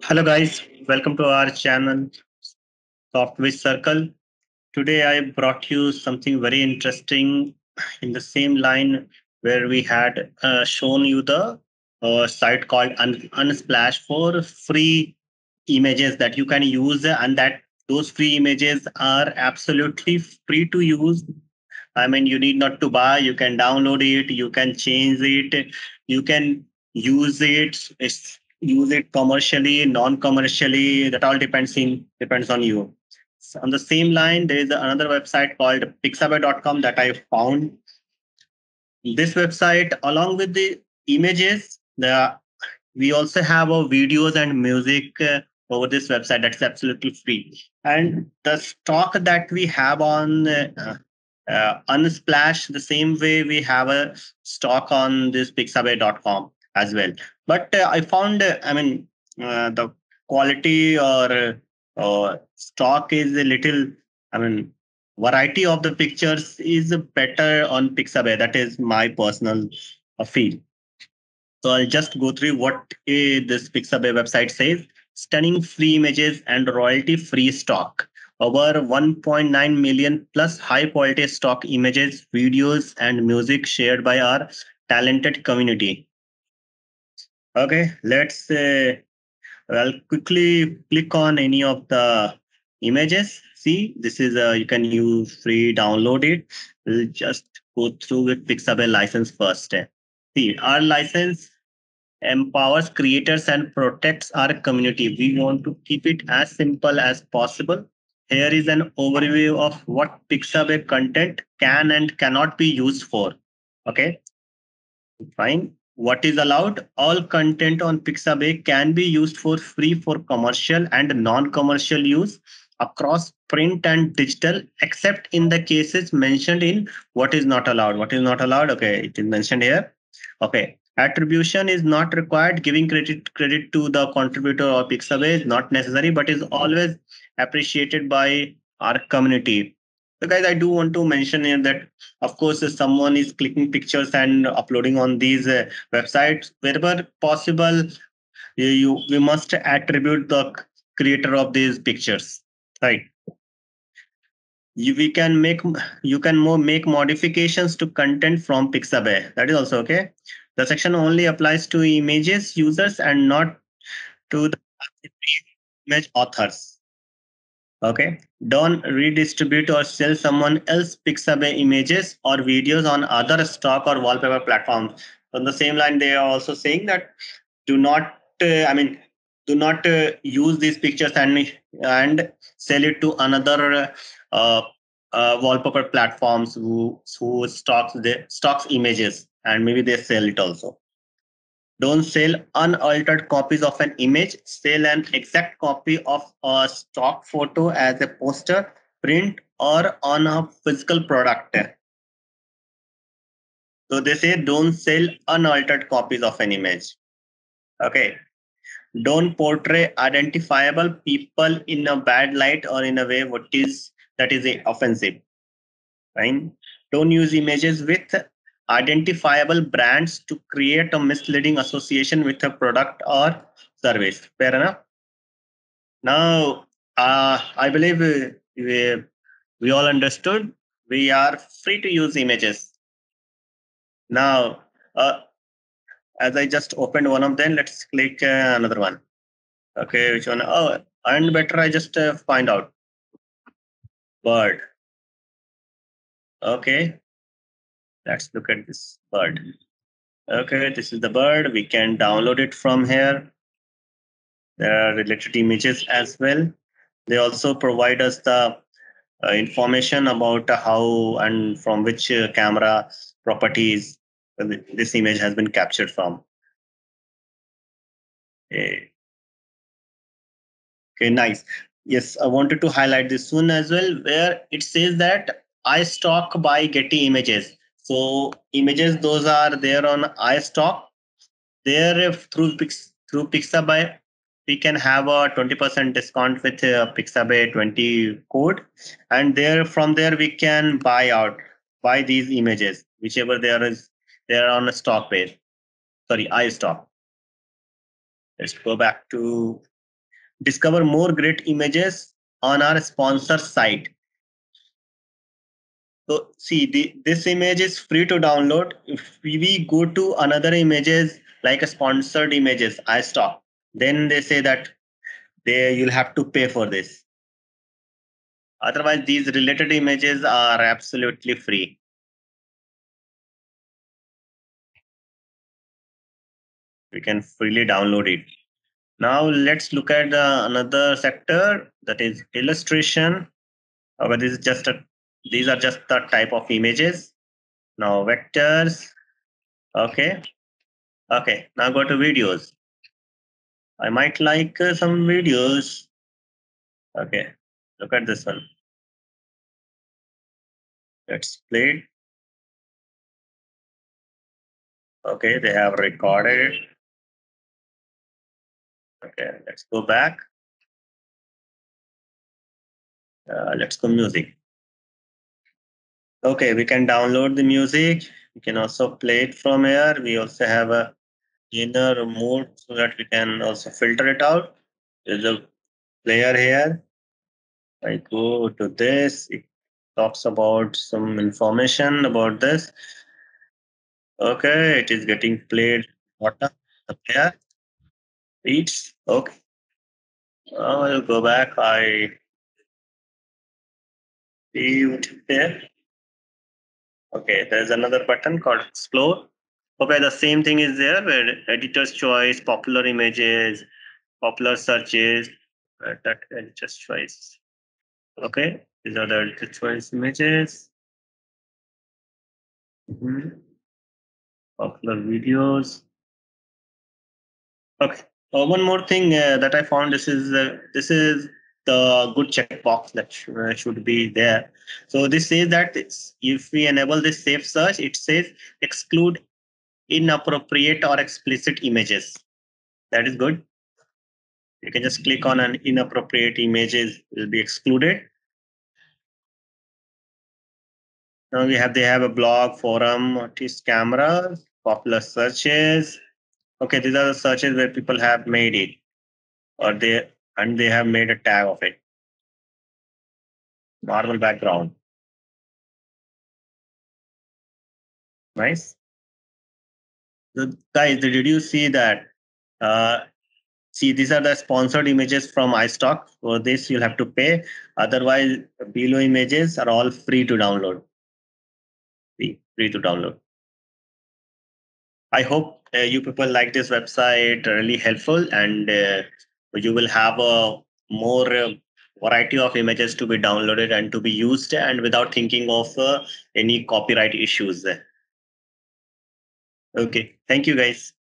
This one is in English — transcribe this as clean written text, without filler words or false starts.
Hello guys, welcome to our channel Softwish Circle. Today I brought you something very interesting in the same line where we had shown you the site called Unsplash for free images that you can use, and that those free images are absolutely free to use. I mean, you need not to buy, you can download it, you can change it, you can use it, use it commercially, non-commercially. That all depends on you. So on the same line, there is another website called pixabay.com that I found. This website, along with the images, we also have videos and music over this website that's absolutely free. And the stock that we have on Unsplash, the same way we have a stock on this pixabay.com as well. But I found, the quality or stock is a little, I mean, variety of the pictures is better on Pixabay. That is my personal feel. So I'll just go through what this Pixabay website says. Stunning free images and royalty-free stock. Over 1.9 million plus high-quality stock images, videos, and music shared by our talented community. Okay, I'll quickly click on any of the images. See, this is you can use free download it. We'll just go through with Pixabay license first. See, our license empowers creators and protects our community. We want to keep it as simple as possible. Here is an overview of what Pixabay content can and cannot be used for. Okay, fine. What is allowed? All content on Pixabay can be used for free for commercial and non-commercial use across print and digital, except in the cases mentioned in what is not allowed. What is not allowed? Okay, it is mentioned here. Okay. Attribution is not required. Giving credit to the contributor or Pixabay is not necessary, but is always appreciated by our community. So, guys, I do want to mention here that, of course, if someone is clicking pictures and uploading on these websites, wherever possible, we must attribute the creator of these pictures, right? We can make you can make modifications to content from Pixabay. That is also okay. The section only applies to images users and not to the image authors. Okay. Don't redistribute or sell someone else Pixabay images or videos on other stock or wallpaper platforms. On the same line, they are also saying that do not, do not use these pictures and sell it to another uh, wallpaper platforms who stocks images, and maybe they sell it also. Don't sell unaltered copies of an image. Sell an exact copy of a stock photo as a poster, print, or on a physical product. So they say don't sell unaltered copies of an image. Okay. Don't portray identifiable people in a bad light or in a way that is offensive. Fine. Don't use images with identifiable brands to create a misleading association with a product or service. Fair enough. Now, I believe we all understood. We are free to use images. Now, as I just opened one of them, let's click another one. Okay, which one? Oh, and better I just find out. Bird. Okay, let's look at this bird. Okay, this is the bird. We can download it from here. There are related images as well. They also provide us the information about how and from which camera properties this image has been captured from. Eh, Okay, nice. Yes, I wanted to highlight this one as well, where it says that iStock by Getty Images. So images, those are there on iStock. There, if through Pixabay, we can have a 20% discount with Pixabay 20 code, and there from there we can buy these images, whichever they are on a stock base. Sorry, iStock. Let's go back to. discover more great images on our sponsor site. So see, this image is free to download. If we go to another images like a sponsored images, iStock, then they say that you'll have to pay for this. Otherwise, these related images are absolutely free. We can freely download it. Now let's look at another sector, that is illustration. But this is just a these are just the type of images. Now vectors. Okay. Okay. Now go to videos. I might like some videos. Okay. Look at this one. Let's play it. Okay. They have recorded it. Okay. Let's go back. Let's go music. Okay. We can download the music. We can also play it from here. We also have a inner mode so that we can also filter it out. There's a player here. I go to this. It talks about some information about this. Okay, it is getting played. Bottom the player reads. Okay, I'll go back. I see it there. Okay, there's another button called Explore. Okay, the same thing is there where editor's choice, popular images, popular searches. That editor's choice. Okay, these are the editor's choice images. Mhm. Popular videos. Okay. One more thing that I found, this is the good checkbox that should be there. So this says that if we enable this safe search, it says exclude inappropriate or explicit images. That is good. You can just click on an inappropriate images will be excluded. Now they have a blog, forum, artist cameras, popular searches. Okay, these are the searches where people have made it, or they have made a tag of it. Normal background. Nice. So guys, did you see that? Uh, See, these are the sponsored images from iStock. For this, you'll have to pay. Otherwise, below images are all free to download. Free to download. I hope you people like this website. Really helpful, and you will have a more variety of images to be downloaded and to be used, and without thinking of any copyright issues. Okay. Thank you, guys.